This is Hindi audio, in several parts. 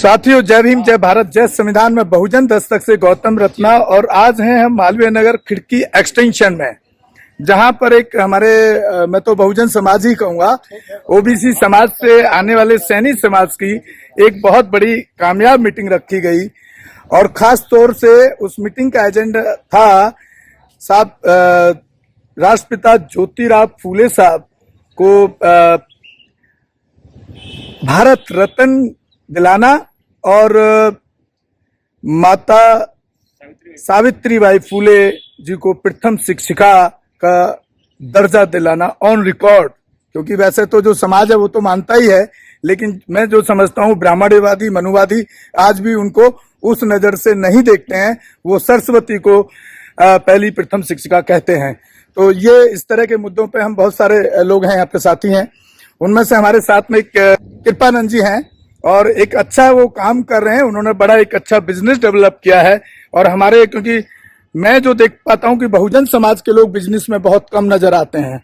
साथियों, जय भीम, जय भारत, जय संविधान में बहुजन दस्तक से गौतम रत्ना। और आज हैं हम मालवीय नगर खिड़की एक्सटेंशन में, जहां पर एक हमारे मैं तो बहुजन समाज ही कहूंगा, ओबीसी समाज से आने वाले सैनी समाज की एक बहुत बड़ी कामयाब मीटिंग रखी गई। और खास तौर से उस मीटिंग का एजेंडा था साहब राष्ट्रपिता ज्योतिराव फूले साहब को भारत रत्न दिलाना और माता सावित्रीबाई फूले जी को प्रथम शिक्षिका का दर्जा दिलाना ऑन रिकॉर्ड। क्योंकि वैसे तो जो समाज है वो तो मानता ही है, लेकिन मैं जो समझता हूँ ब्राह्मणवादी मनुवादी आज भी उनको उस नजर से नहीं देखते हैं। वो सरस्वती को पहली प्रथम शिक्षिका कहते हैं। तो ये इस तरह के मुद्दों पे हम बहुत सारे लोग हैं यहाँ पे साथी हैं। उनमें से हमारे साथ में एक कृपानंद जी हैं और एक अच्छा वो काम कर रहे हैं। उन्होंने बड़ा एक अच्छा बिजनेस डेवलप किया है। और हमारे, क्योंकि मैं जो देख पाता हूं कि बहुजन समाज के लोग बिजनेस में बहुत कम नजर आते हैं,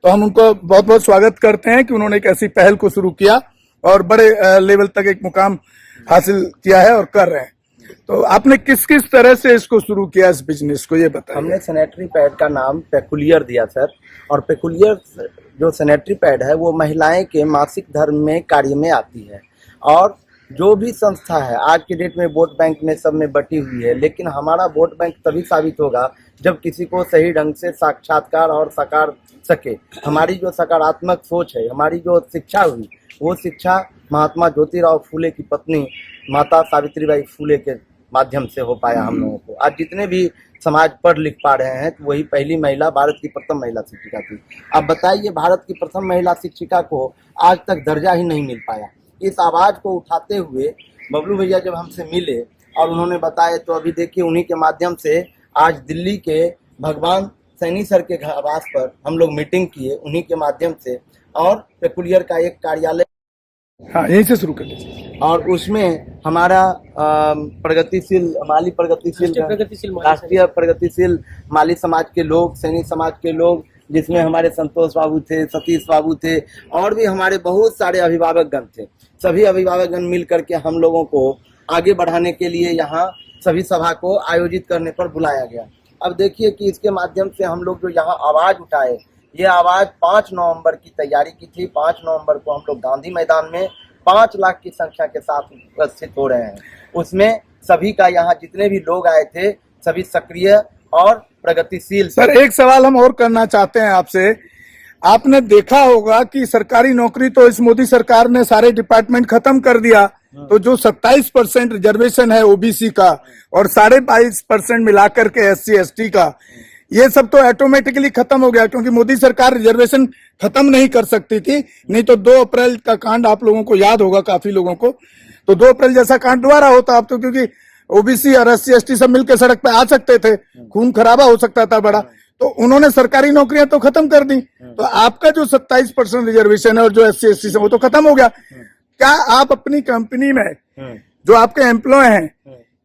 तो हम उनको बहुत बहुत स्वागत करते हैं कि उन्होंने एक ऐसी पहल को शुरू किया और बड़े लेवल तक एक मुकाम हासिल किया है और कर रहे हैं। तो आपने किस किस तरह से इसको शुरू किया, इस बिजनेस को, ये बताइए। हमने सैनिटरी पैड का नाम पेकुलियर दिया सर। और पेकुलियर जो सैनिटरी पैड है वो महिलाएं के मासिक धर्म में कार्य में आती है। और जो भी संस्था है आज के डेट में वोट बैंक में सब में बटी हुई है, लेकिन हमारा वोट बैंक तभी साबित होगा जब किसी को सही ढंग से साक्षात्कार और साकार सके। हमारी जो सकारात्मक सोच है, हमारी जो शिक्षा हुई, वो शिक्षा महात्मा ज्योतिराव फूले की पत्नी माता सावित्रीबाई फूले के माध्यम से हो पाया हम लोगों को। आज जितने भी समाज पढ़ लिख पा रहे हैं, तो वही पहली महिला, भारत की प्रथम महिला शिक्षिका थी। अब बताइए, भारत की प्रथम महिला शिक्षिका को आज तक दर्जा ही नहीं मिल पाया। इस आवाज़ को उठाते हुए बबलू भैया जब हमसे मिले और उन्होंने बताया, तो अभी देखिए उन्हीं के माध्यम से आज दिल्ली के भगवान सैनी सर के आवास पर हम लोग मीटिंग किए, उन्हीं के माध्यम से। और पेकुलियर का एक कार्यालय, हाँ, यहीं से शुरू कर लीजिए। और उसमें हमारा प्रगतिशील राष्ट्रीय प्रगतिशील माली समाज के लोग, सैनिक समाज के लोग, जिसमें हमारे संतोष बाबू थे, सतीश बाबू थे, और भी हमारे बहुत सारे अभिभावकगण थे। सभी अभिभावकगण मिल करके हम लोगों को आगे बढ़ाने के लिए यहाँ सभी सभा को आयोजित करने पर बुलाया गया। अब देखिए कि इसके माध्यम से हम लोग जो यहाँ आवाज़ उठाए, ये आवाज़ 5 नवंबर की तैयारी की थी। 5 नवंबर को हम लोग गांधी मैदान में 5 लाख की संख्या के साथ उपस्थित हो रहे हैं। उसमें सभी का, यहाँ जितने भी लोग आए थे, सभी सक्रिय और प्रगतिशील। सर, एक सवाल हम और करना चाहते हैं आपसे। आपने देखा होगा कि सरकारी नौकरी तो इस मोदी सरकार ने सारे डिपार्टमेंट खत्म कर दिया, तो जो 27% रिजर्वेशन है ओबीसी का और 22.5% मिलाकर के SC ST का, ये सब तो ऑटोमेटिकली खत्म हो गया। क्योंकि मोदी सरकार रिजर्वेशन खत्म नहीं कर सकती थी, नहीं तो 2 अप्रैल का कांड आप लोगों को याद होगा, काफी लोगों को। तो 2 अप्रैल जैसा कांड दोबारा होता अब तो, क्योंकि ओबीसी और SC ST सब मिलकर सड़क पे आ सकते थे, खून खराबा हो सकता था बड़ा। तो उन्होंने सरकारी नौकरियां तो खत्म कर दी। तो आपका जो 27% रिजर्वेशन है और जो SC ST से वो तो खत्म हो गया। क्या आप अपनी कंपनी में जो आपके एम्प्लॉय हैं,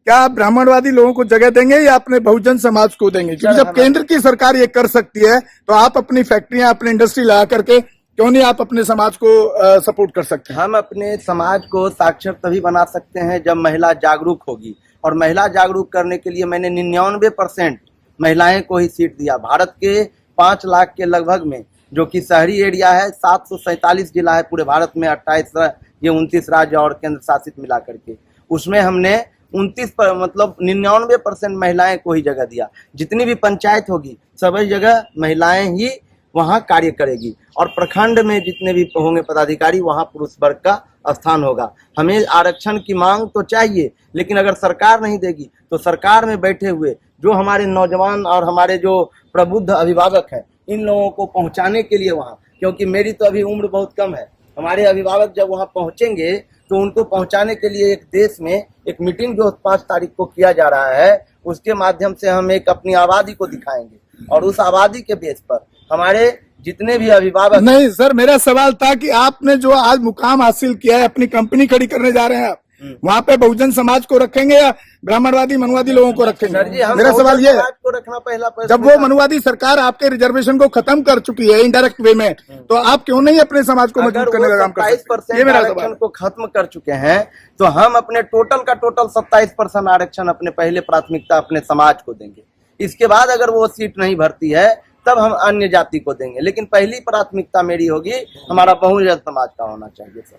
क्या आप ब्राह्मणवादी लोगों को जगह देंगे या अपने बहुजन समाज को देंगे? क्योंकि जब केंद्र की सरकार ये कर सकती है, तो आप अपनी फैक्ट्रियां, अपनी इंडस्ट्री लगा करके क्यों नहीं आप अपने समाज को सपोर्ट कर सकते हैं? हम अपने समाज को साक्षर तभी बना सकते हैं जब महिला जागरूक होगी। और महिला जागरूक करने के लिए मैंने 99% महिलाएं को ही सीट दिया। भारत के 5 लाख के लगभग में, जो कि शहरी एरिया है, 747 जिला है पूरे भारत में, 29 राज्य और केंद्र शासित मिला करके, उसमें हमने 99% महिलाएं को ही जगह दिया। जितनी भी पंचायत होगी सभी जगह महिलाएं ही वहाँ कार्य करेगी। और प्रखंड में जितने भी होंगे पदाधिकारी, वहाँ पुरुष वर्ग का स्थान होगा। हमें आरक्षण की मांग तो चाहिए, लेकिन अगर सरकार नहीं देगी तो सरकार में बैठे हुए जो हमारे नौजवान और हमारे जो प्रबुद्ध अभिभावक हैं, इन लोगों को पहुंचाने के लिए वहाँ, क्योंकि मेरी तो अभी उम्र बहुत कम है, हमारे अभिभावक जब वहाँ पहुंचेंगे तो उनको पहुंचाने के लिए एक देश में एक मीटिंग जो 5 तारीख को किया जा रहा है, उसके माध्यम से हम एक अपनी आबादी को दिखाएंगे। और उस आबादी के बेस पर हमारे जितने भी अभिभावक। नहीं सर, मेरा सवाल था कि आपने जो आज मुकाम हासिल किया है, अपनी कंपनी खड़ी करने जा रहे हैं आप, वहाँ पे बहुजन समाज को रखेंगे या ब्राह्मणवादी मनुवादी लोगों को रखेंगे? सर जी, हम मेरा सवाल ये है, समाज को रखना पहला प्रश्न जब वो था। मनुवादी सरकार आपके रिजर्वेशन को खत्म कर चुकी है इनडायरेक्ट वे में, तो आप क्यों नहीं अपने समाज को मजबूत करने का काम कर सकते? 27% ये मेरा सवाल आरक्षण है। को खत्म कर चुके हैं, तो हम अपने टोटल का टोटल 27% आरक्षण अपने पहले प्राथमिकता अपने समाज को देंगे। इसके बाद अगर वो सीट नहीं भरती है तब हम अन्य जाति को देंगे, लेकिन पहली प्राथमिकता मेरी होगी हमारा बहुजन समाज का होना चाहिए सर।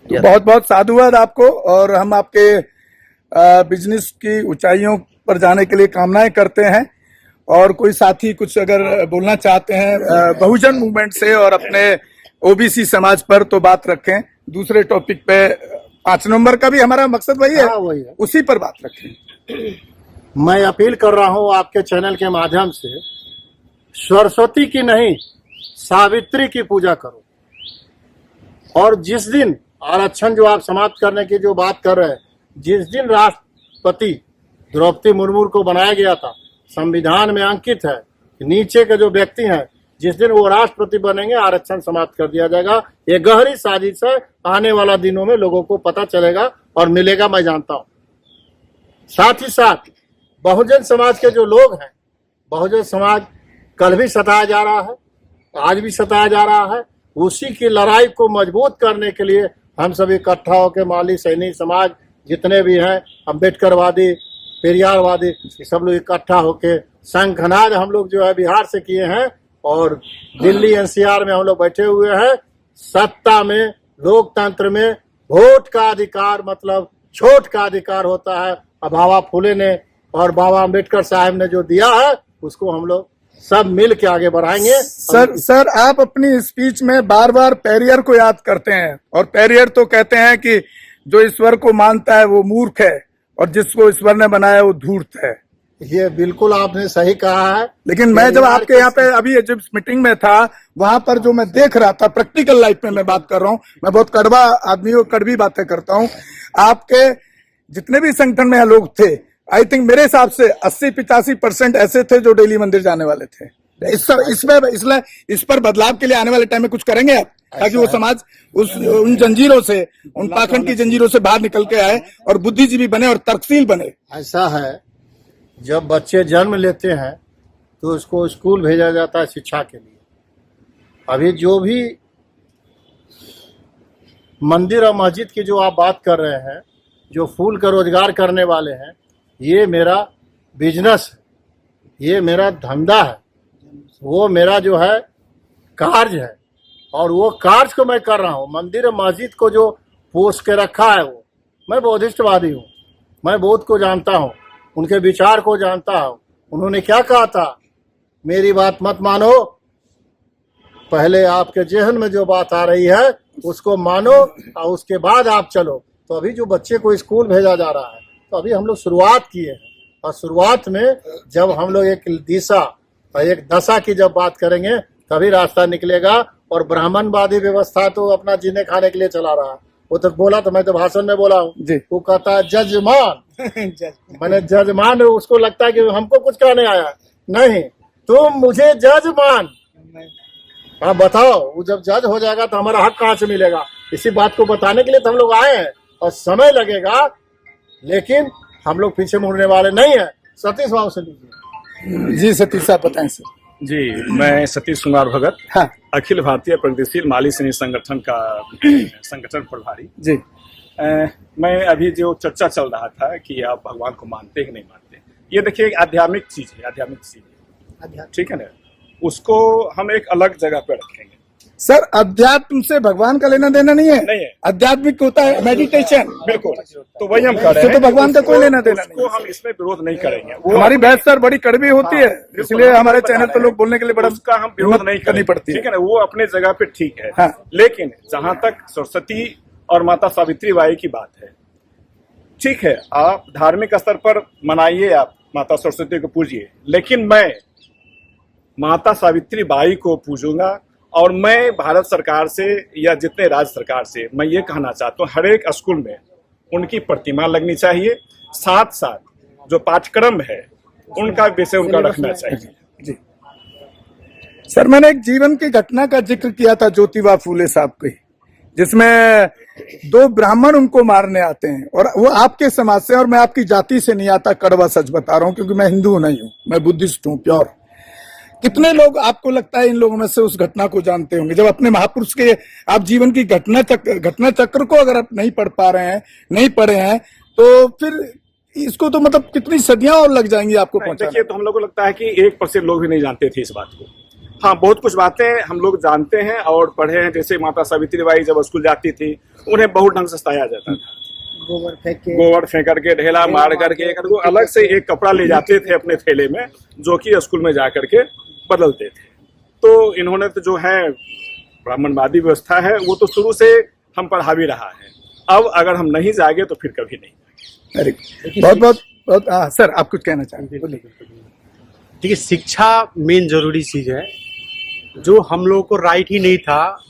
तो बहुत बहुत साधुवाद आपको, और हम आपके बिजनेस की ऊंचाइयों पर जाने के लिए कामनाएं करते हैं। और कोई साथी कुछ अगर बोलना चाहते हैं बहुजन मूवमेंट से और अपने ओबीसी समाज पर, तो बात रखें। दूसरे टॉपिक पे 5 नवंबर का भी हमारा मकसद वही है, वही है। उसी पर बात रखें। मैं अपील कर रहा हूं आपके चैनल के माध्यम से, सरस्वती की नहीं सावित्री की पूजा करो। और जिस दिन आरक्षण जो आप समाप्त करने की जो बात कर रहे हैं, जिस दिन राष्ट्रपति द्रौपदी मुर्मू को बनाया गया था, संविधान में अंकित है कि नीचे के जो व्यक्ति हैं, जिस दिन वो राष्ट्रपति बनेंगे आरक्षण समाप्त कर दिया जाएगा। ये गहरी साजिश है, आने वाला दिनों में लोगों को पता चलेगा और मिलेगा, मैं जानता हूं। साथ ही साथ बहुजन समाज के जो लोग हैं, बहुजन समाज कल भी सताया जा रहा है, आज भी सताया जा रहा है। उसी की लड़ाई को मजबूत करने के लिए हम सभी इकट्ठा होकर माली सैनिक समाज जितने भी हैं, अम्बेडकरवादी, पेरियारवादी, सब लोग इकट्ठा होकर शंखनाद हम लोग जो है बिहार से किए हैं, और दिल्ली एनसीआर में हम लोग बैठे हुए हैं। सत्ता में, लोकतंत्र में वोट का अधिकार मतलब छोट का अधिकार होता है। अब बाबा फुले ने और बाबा अम्बेडकर साहब ने जो दिया है, उसको हम लोग सब मिल के आगे बढ़ाएंगे। सर आप अपनी स्पीच में बार बार पेरियर को याद करते हैं, और पेरियर तो कहते हैं कि जो ईश्वर को मानता है वो मूर्ख है, और जिसको ईश्वर ने बनाया वो धूर्त है। ये बिल्कुल आपने सही कहा है। लेकिन मैं जब आपके यहाँ पे अभी जब मीटिंग में था, वहां पर जो मैं देख रहा था, प्रैक्टिकल लाइफ में मैं बात कर रहा हूँ, मैं बहुत कड़वा आदमी और कड़वी बातें करता हूँ। आपके जितने भी संगठन में लोग थे, आई थिंक मेरे हिसाब से 80-85% ऐसे थे जो डेली मंदिर जाने वाले थे। इस पर बदलाव के लिए आने वाले टाइम में कुछ करेंगे आप, ताकि वो समाज उन जंजीरों से, उन पाखंड की जंजीरों से बाहर निकल के आए और बुद्धिजीवी बने और तर्कशील बने? ऐसा है, जब बच्चे जन्म लेते हैं तो उसको स्कूल भेजा जाता है शिक्षा के लिए। अभी जो भी मंदिर और मस्जिद की जो आप बात कर रहे हैं, जो फूल का रोजगार करने वाले हैं, ये मेरा बिजनेस है, ये मेरा धंधा है, वो मेरा जो है कार्य है, और वो कार्य को मैं कर रहा हूँ। मंदिर और मस्जिद को जो पोष के रखा है, वो मैं बौद्धिस्टवादी हूँ, मैं बौद्ध को जानता हूँ, उनके विचार को जानता हूँ। उन्होंने क्या कहा था, मेरी बात मत मानो, पहले आपके जहन में जो बात आ रही है उसको मानो और उसके बाद आप चलो। तो अभी जो बच्चे को स्कूल भेजा जा रहा है, तो अभी हम लोग शुरुआत किए हैं, और शुरुआत में जब हम लोग एक दिशा और एक दशा की जब बात करेंगे तभी रास्ता निकलेगा। और ब्राह्मणवादी व्यवस्था तो अपना जीने खाने के लिए चला रहा है। वो तो बोला, तो मैं तो भाषण में बोला हूँ, वो कहता है जजमान मैंने जजमान, उसको लगता है कि हमको कुछ कहने आया, नहीं, तुम मुझे जज मान। हाँ बताओ, वो जब जज हो जाएगा तो हमारा हक कहाँ से मिलेगा? इसी बात को बताने के लिए तो हम लोग आए हैं, और समय लगेगा, लेकिन हम लोग पीछे मुड़ने वाले नहीं है। सतीश बाबू से लीजिए। जी सतीश साहब बताएं सर। जी, मैं सतीश कुमार भगत, हाँ। अखिल भारतीय प्रगतिशील माली सैनिक संगठन का संगठन प्रभारी जी। मैं अभी जो चर्चा चल रहा था कि आप भगवान को मानते हैं कि नहीं मानते, ये देखिए आध्यात्मिक चीज है, ठीक है ना, उसको हम एक अलग जगह पे रखेंगे। सर अध्यात्म से भगवान का लेना देना नहीं है, आध्यात्मिक होता है मेडिटेशन। बिल्कुल, तो वही हम कर रहे हैं। तो भगवान का कोई लेना देना नहीं, हम इसमें विरोध नहीं करेंगे। हमारी बहस सर बड़ी कड़वी होती है, इसलिए हमारे चैनल पे लोग बोलने के लिए बड़ा उसका हम विरोध नहीं करनी पड़ती, ठीक है ना, वो अपने जगह पे ठीक है। हाँ। लेकिन जहां तक सरस्वती और माता सावित्री बाई की बात है, ठीक है, आप धार्मिक स्तर पर मनाइए, आप माता सरस्वती को पूजिए, लेकिन मैं माता सावित्री बाई को पूजूंगा। और मैं भारत सरकार से या जितने राज्य सरकार से मैं ये कहना चाहता हूँ, हर एक स्कूल में उनकी प्रतिमा लगनी चाहिए, साथ साथ जो पाठ्यक्रम है उनका विषय उनका रखना चाहिए। जी सर, मैंने एक जीवन की घटना का जिक्र किया था ज्योतिबा फूले साहब की, जिसमें दो ब्राह्मण उनको मारने आते हैं, और वो आपके समाज से, और मैं आपकी जाति से नहीं आता, कड़वा सच बता रहा हूं, क्योंकि मैं हिंदू नहीं हूं, मैं बुद्धिस्ट हूं प्योर। कितने लोग आपको लगता है इन लोगों में से उस घटना को जानते होंगे? जब अपने महापुरुष के आप जीवन की घटना चक्र को अगर आप नहीं पढ़ पा रहे हैं, नहीं पढ़े हैं, तो फिर इसको तो मतलब कितनी सदियां और लग जाएंगी आपको पहुंचाने। देखिए, तो हम लोग को लगता है कि 1% लोग भी नहीं जानते थे इस बात को। हाँ, बहुत कुछ बातें हम लोग जानते हैं और पढ़े हैं। जैसे माता सावित्री बाई जब स्कूल जाती थी, उन्हें बहुत ढंग से सताया जाता था, गोबर फेंक करके, ढेला मार करके, वो अलग से एक कपड़ा ले जाते थे अपने थैले में, जो कि स्कूल में जा करके बदलते थे। तो इन्होंने तो जो है ब्राह्मणवादी व्यवस्था है, वो तो शुरू से हम पर हावी रहा है। अब अगर हम नहीं जागे तो फिर कभी नहीं। वेरी गुड, बहुत बहुत सर, आप कुछ कहना चाहेंगे? देखिए, शिक्षा मेन जरूरी चीज है, जो हम लोगों को राइट ही नहीं था।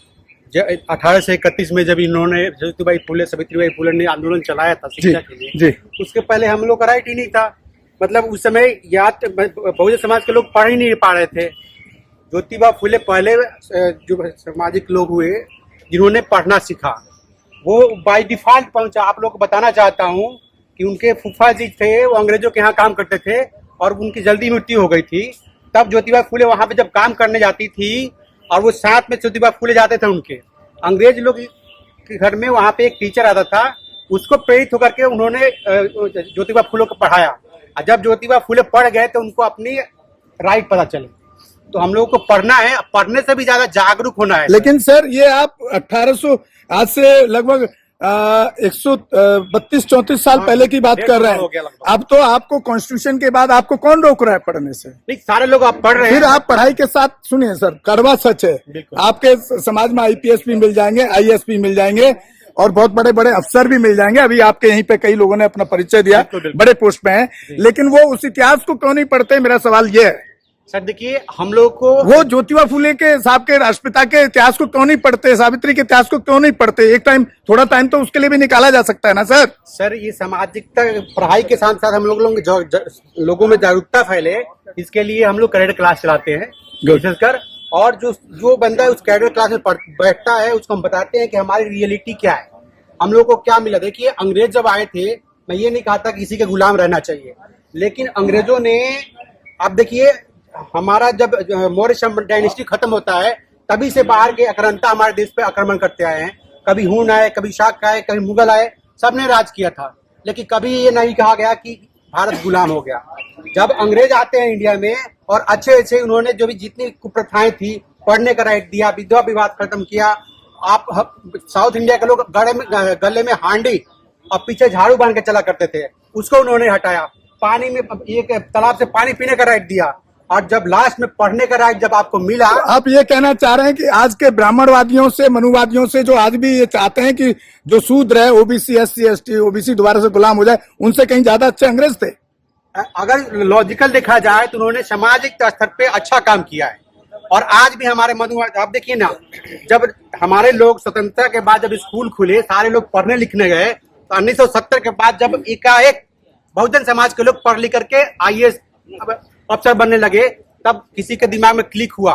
1831 में जब इन्होंने सावित्रीबाई फुले ने आंदोलन चलाया था शिक्षा के लिए, जी, उसके पहले हम लोग का राइट ही नहीं था। मतलब उस समय या बहुजन समाज के लोग पढ़ ही नहीं पा रहे थे। ज्योतिबा फुले पहले जो सामाजिक लोग हुए जिन्होंने पढ़ना सीखा, वो बाय डिफॉल्ट पहुंचा। आप लोग को बताना चाहता हूँ कि उनके फूफा जी थे, वो अंग्रेजों के यहाँ काम करते थे और उनकी जल्दी मृत्यु हो गई थी। तब ज्योतिबा फुले वहां पे जब काम करने जाती थी, और वो साथ में ज्योतिबा फुले जाते थे उनके, अंग्रेज लोग के घर में वहां पे एक टीचर आता था, उसको प्रेरित होकर के उन्होंने ज्योतिबा फुले को पढ़ाया। और जब ज्योतिबा फुले पढ़ गए तो उनको अपनी राइट पता चले। तो हम लोगों को पढ़ना है, पढ़ने से भी ज्यादा जागरूक होना है। लेकिन सर, ये आप 1800 आज से लगभग 132-34 साल पहले की बात कर रहे हैं। अब तो आपको कॉन्स्टिट्यूशन के बाद आपको कौन रोक रहा है पढ़ने से? नहीं, सारे लोग आप पढ़ रहे हैं। फिर आप पढ़ाई के साथ, सुनिए सर, कड़वा सच है, आपके समाज में आईपीएस भी मिल जाएंगे, आईएएस भी मिल जाएंगे, और बहुत बड़े बड़े अफसर भी मिल जाएंगे। अभी आपके यहीं पे कई लोगों ने अपना परिचय दिया, बड़े पोस्ट पे हैं, लेकिन वो उस इतिहास को क्यों नहीं पढ़ते? मेरा सवाल ये है सर। देखिए, हम लोग को वो ज्योतिबा फुले के साहब के राष्ट्रपिता के इतिहास को क्यों नहीं पढ़ते? सावित्री के इतिहास को क्यों नहीं पढ़ते? एक टाइम, थोड़ा टाइम तो उसके लिए भी निकाला जा सकता है ना सर? सर, ये सामाजिकता, पढ़ाई के साथ साथ हम लोगों में जागरूकता फैले, इसके लिए हम लोग कैडेट क्लास चलाते हैं विशेषकर। और जो बंदा उस कैडेट क्लास में बैठता है, उसको हम बताते हैं कि हमारी रियलिटी क्या है, हम लोग को क्या मिला। देखिए, अंग्रेज जब आए थे, मैं ये नहीं कहा था किसी के गुलाम रहना चाहिए, लेकिन अंग्रेजों ने, अब देखिए, हमारा जब मौर्य डायनेस्टी खत्म होता है, तभी से बाहर के आक्रांता हमारे देश पे आक्रमण करते आए हैं। कभी हुन आए, कभी शाक आए, कभी मुगल आए, सबने राज किया था, लेकिन कभी ये नहीं कहा गया कि भारत गुलाम हो गया। जब अंग्रेज आते हैं इंडिया में, और अच्छे उन्होंने जो भी जितनी कुप्रथाएं थी, पढ़ने का राइट दिया, विधवा विवाद खत्म किया। आप साउथ इंडिया के लोग गले में हांडी और पीछे झाड़ू बांध के चला करते थे, उसको उन्होंने हटाया। पानी में एक तालाब से पानी पीने का राइट दिया, और जब लास्ट में पढ़ने का राइट जब आपको मिला। तो आप ये कहना चाह रहे हैं कि आज के ब्राह्मणवादियों से, मनुवादियों से, जो आज भी ये चाहते हैं कि जो शूद्र है, ओबीसी, एससी, एसटी, ओबीसी दोबारा से गुलाम हो जाए, उनसे कहीं ज्यादा अच्छे अंग्रेज थे? अगर लॉजिकल देखा जाए तो उन्होंने सामाजिक स्तर पे अच्छा काम किया है। और आज भी हमारे मनुवाद, आप देखिए ना, जब हमारे लोग स्वतंत्रता के बाद जब स्कूल खुले, सारे लोग पढ़ने लिखने गए, तो 1970 के बाद जब एकाएक बहुजन समाज के लोग पढ़ लिख करके आईएएस अफसर बनने लगे, तब किसी के दिमाग में क्लिक हुआ,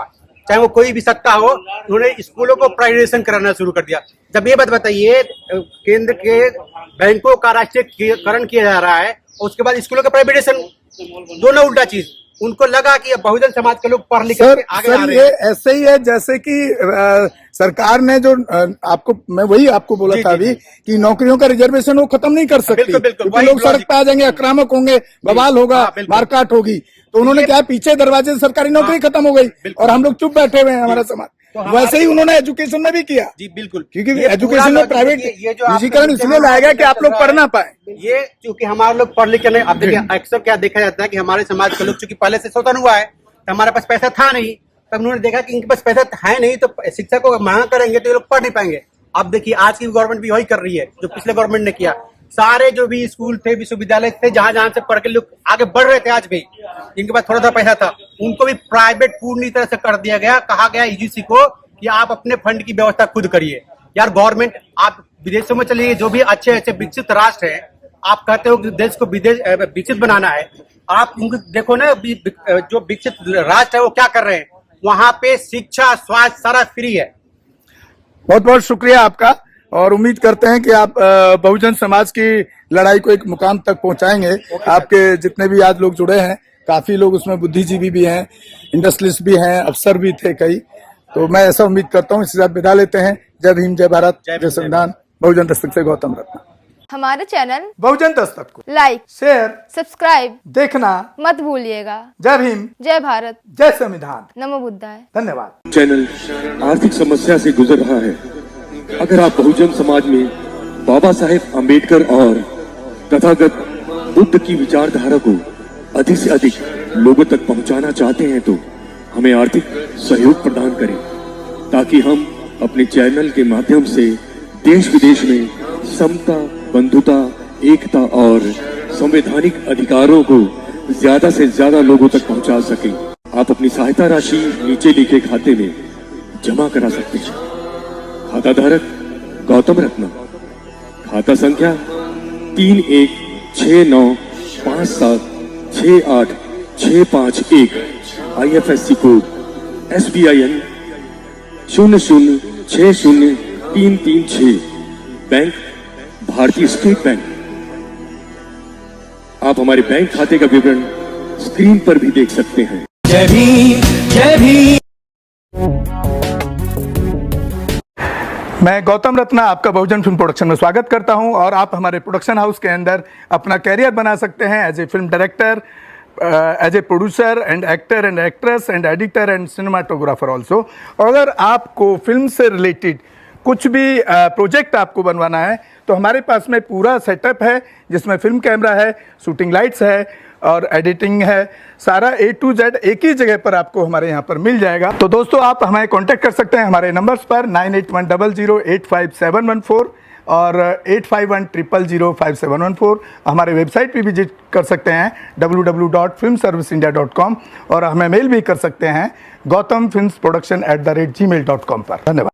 चाहे वो कोई भी सत्ता हो, उन्होंने स्कूलों को प्राइवेटाइजेशन कराना शुरू कर दिया। जब ये बात बताइए, केंद्र के बैंकों का राष्ट्रीयकरण किया जा रहा है, और उसके बाद स्कूलों का प्राइवेटाइजेशन, दोनों उल्टा चीज। उनको लगा कि बहुजन समाज के लोग पढ़ लिख के आगे आ रहे हैं। ये ऐसे ही है जैसे कि सरकार ने जो आपको, मैं वही आपको बोला था अभी, कि नौकरियों का रिजर्वेशन वो खत्म नहीं कर सकती, क्योंकि लोग सड़क पे आ जाएंगे, आक्रामक होंगे, बवाल होगा, मारकाट होगी। तो उन्होंने क्या, पीछे दरवाजे से सरकारी नौकरी खत्म हो गई, और हम लोग चुप बैठे हुए हैं, हमारा समाज। वैसे ही उन्होंने एजुकेशन में भी किया। जी बिल्कुल, क्योंकि एजुकेशन में प्राइवेट निजीकरण इसलिए लाया गया कि आप लोग पढ़ ना पाए। ये क्योंकि हमारे लोग पढ़ लिख के नहीं, अब देखिए अक्सर क्या देखा जाता है कि हमारे समाज के लोग चूंकि पहले से शोषण हुआ है, तो हमारे पास पैसा था नहीं, तब उन्होंने देखा कि इनके पास पैसा है नहीं, तो शिक्षा को महंगा करेंगे तो ये लोग पढ़ नहीं पाएंगे। अब देखिए, आज की गवर्नमेंट भी वही कर रही है जो पिछले गवर्नमेंट ने किया। सारे जो भी स्कूल थे, विश्वविद्यालय थे, जहां से पढ़ के लोग आगे बढ़ रहे थे, आज भी जिनके पास थोड़ा सा पैसा था, उनको भी प्राइवेट पूरी तरह से कर दिया गया। कहा गया यूजीसी को कि आप अपने फंड की व्यवस्था खुद करिए। यार गवर्नमेंट, आप विदेशों में चलिए, जो भी अच्छे अच्छे विकसित राष्ट्र है, आप कहते हो कि देश को विकसित बनाना है, आप उनको देखो ना, जो विकसित राष्ट्र है वो क्या कर रहे हैं, वहां पे शिक्षा, स्वास्थ्य सारा फ्री है। बहुत बहुत शुक्रिया आपका। और उम्मीद करते हैं कि आप बहुजन समाज की लड़ाई को एक मुकाम तक पहुंचाएंगे। आपके जितने भी आज लोग जुड़े हैं, काफी लोग उसमें बुद्धिजीवी भी हैं, इंडस्ट्रियलिस्ट भी हैं, अफसर भी थे कई। तो मैं ऐसा उम्मीद करता हूँ। इसके साथ विदा लेते हैं। जय भीम, जय भारत, जय संविधान। बहुजन दस्तक से गौतम रत्ना। हमारे चैनल बहुजन दस्तक को लाइक, शेयर, सब्सक्राइब देखना मत भूलिएगा। जय भीम, जय भारत, जय संविधान। नमो बुद्धाय। धन्यवाद। चैनल आर्थिक समस्या से गुजर रहा है। अगर आप बहुजन समाज में बाबा साहेब अम्बेडकर और तथागत बुद्ध की विचारधारा को अधिक से अधिक लोगों तक पहुंचाना चाहते हैं तो हमें आर्थिक सहयोग प्रदान करें, ताकि हम अपने चैनल के माध्यम से देश विदेश में समता, बंधुता, एकता और संवैधानिक अधिकारों को ज्यादा से ज्यादा लोगों तक पहुंचा सकें। आप अपनी सहायता राशि नीचे लिखे खाते में जमा करा सकते हैं। खाता धारक गौतम रत्ना, खाता संख्या 316957686551, IFSC कोड SBIN 0060336, बैंक भारतीय स्टेट बैंक। आप हमारे बैंक खाते का विवरण स्क्रीन पर भी देख सकते हैं। जय भीम, जय भीम। मैं गौतम रत्ना आपका बहुजन फिल्म प्रोडक्शन में स्वागत करता हूं और आप हमारे प्रोडक्शन हाउस के अंदर अपना कैरियर बना सकते हैं as a film director, as a producer and actor and actress and editor and cinematographer also. अगर आपको फिल्म से रिलेटेड कुछ भी प्रोजेक्ट आपको बनवाना है तो हमारे पास में पूरा सेटअप है, जिसमें फिल्म कैमरा है, शूटिंग लाइट्स है और एडिटिंग है। सारा A to Z एक ही जगह पर आपको हमारे यहाँ पर मिल जाएगा। तो दोस्तों, आप हमें कांटेक्ट कर सकते हैं हमारे नंबर्स पर 9810085714 और 8510005714। हमारे वेबसाइट पे विजिट कर सकते हैं www.filmserviceindia.com और हमें मेल भी कर सकते हैं gautamfilmsproduction@gmail.com पर। धन्यवाद।